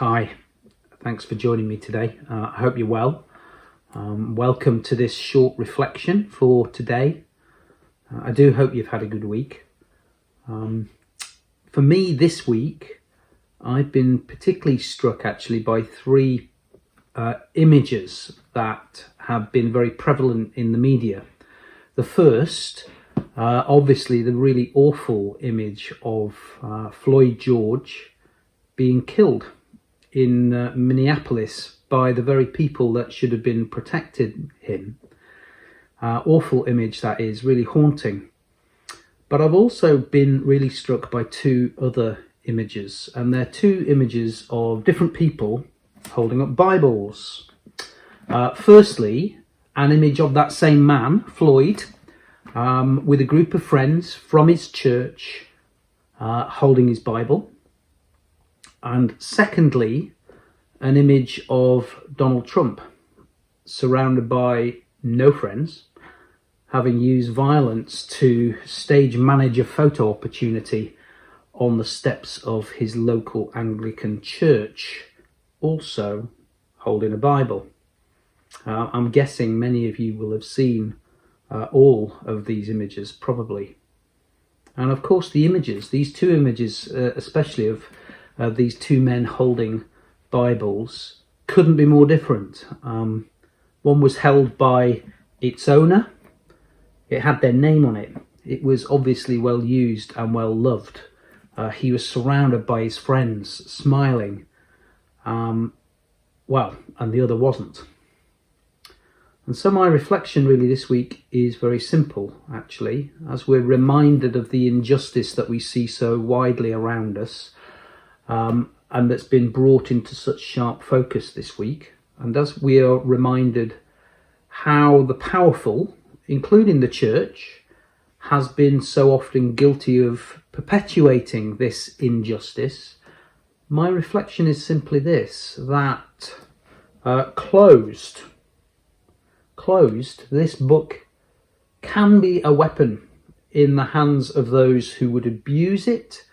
Hi, thanks for joining me today. I hope you're well. Welcome to this short reflection for today. I do hope you've had a good week. For me this week, I've been particularly struck actually by three images that have been very prevalent in the media. The first, obviously the really awful image of Floyd George being killed in Minneapolis by the very people that should have been protecting him. Awful image that is, really haunting. But I've also been really struck by two other images, and they're two images of different people holding up Bibles. Firstly, an image of that same man, Floyd, with a group of friends from his church holding his Bible. And secondly, an image of Donald Trump surrounded by no friends, having used violence to stage manage a photo opportunity on the steps of his local Anglican church, also holding a Bible. I'm guessing many of you will have seen all of these images probably. And of course these two images, especially of these two men holding Bibles, couldn't be more different. One was held by its owner. It had their name on it. It was obviously well used and well loved. He was surrounded by his friends, smiling. And the other wasn't. And so my reflection really this week is very simple, actually, as we're reminded of the injustice that we see so widely around us, and that's been brought into such sharp focus this week. And as we are reminded how the powerful, including the church, has been so often guilty of perpetuating this injustice, my reflection is simply this, that closed, this book can be a weapon in the hands of those who would abuse it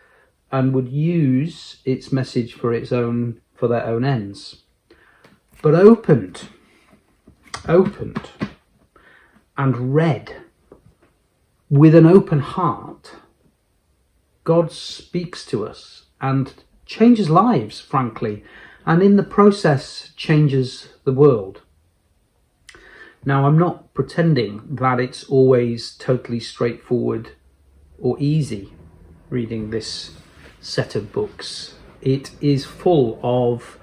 and would use its message for their own ends. But opened and read with an open heart, God speaks to us and changes lives, frankly, and in the process changes the world. Now, I'm not pretending that it's always totally straightforward or easy reading this set of books. It is full of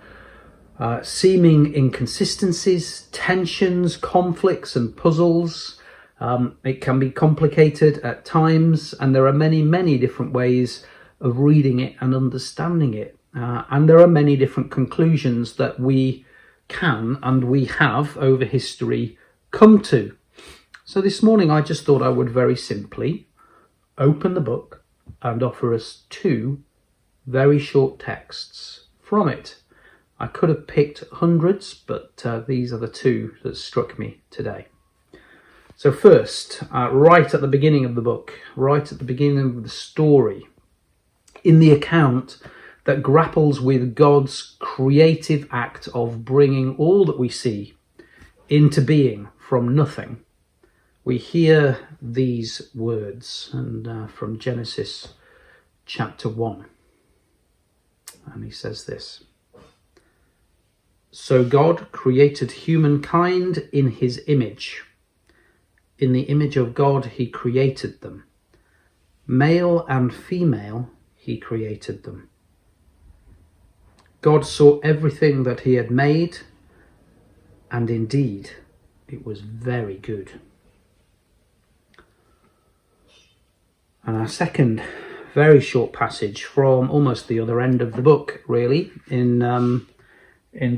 seeming inconsistencies, tensions, conflicts and puzzles. It can be complicated at times, and there are many, many different ways of reading it and understanding it. And there are many different conclusions that we can and we have over history come to. So this morning I just thought I would very simply open the book and offer us two very short texts from it. I could have picked hundreds, but these are the two that struck me today. So first, right at the beginning of the book, right at the beginning of the story, in the account that grapples with God's creative act of bringing all that we see into being from nothing, we hear these words, and from Genesis chapter 1. And he says this: So God created humankind in his image. In the image of God he created them. Male and female he created them. God saw everything that he had made, and indeed it was very good. And our second very short passage from almost the other end of the book, really, in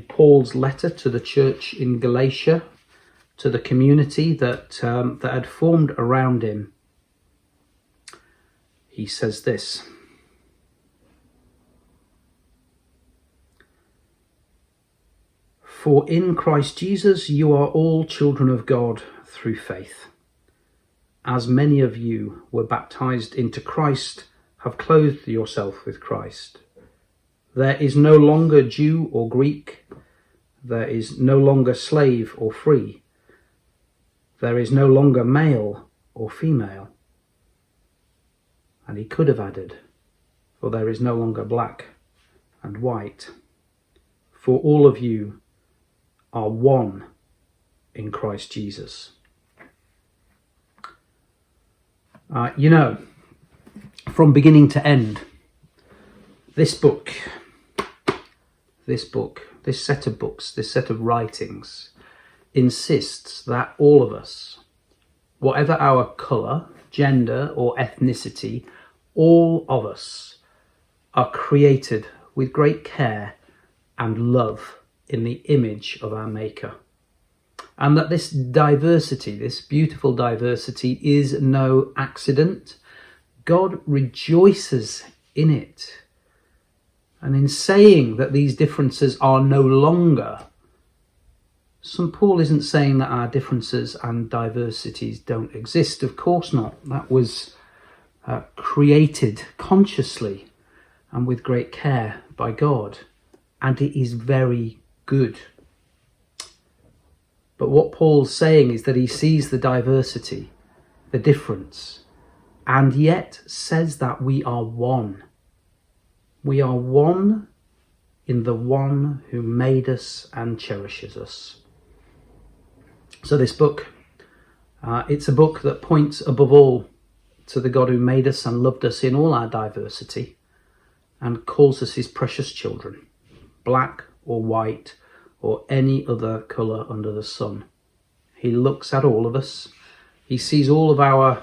Paul's letter to the church in Galatia, to the community that had formed around him. He says this: For in Christ Jesus you are all children of God through faith. As many of you were baptized into Christ, have clothed yourself with Christ. There is no longer Jew or Greek. There is no longer slave or free. There is no longer male or female. And he could have added, for there is no longer black and white. For all of you are one in Christ Jesus. From beginning to end, this set of books, this set of writings insists that all of us, whatever our colour, gender or ethnicity, all of us are created with great care and love in the image of our Maker. And that this diversity, this beautiful diversity, is no accident. God rejoices in it. And in saying that these differences are no longer, St. Paul isn't saying that our differences and diversities don't exist. Of course not. That was created consciously and with great care by God. And it is very good. But what Paul's saying is that he sees the diversity, the difference, and yet says that we are one. We are one in the one who made us and cherishes us. So this book, it's a book that points above all to the God who made us and loved us in all our diversity and calls us his precious children, black or white or any other colour under the sun. He looks at all of us. He sees all of our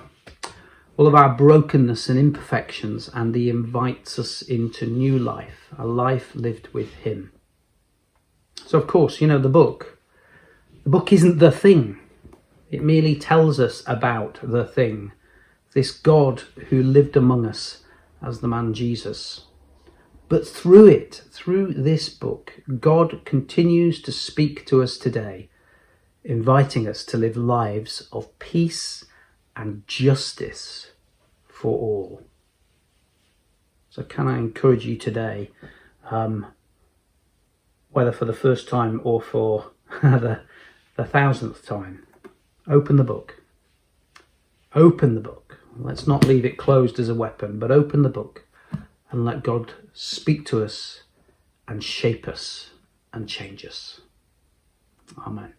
brokenness and imperfections, and he invites us into new life, a life lived with him. So of course, the book isn't the thing. It merely tells us about the thing, this God who lived among us as the man Jesus. But through this book, God continues to speak to us today, inviting us to live lives of peace and justice for all. So can I encourage you today, whether for the first time or for the 1,000th time, open the book. Open the book. Let's not leave it closed as a weapon, but open the book and let God speak to us and shape us and change us. Amen.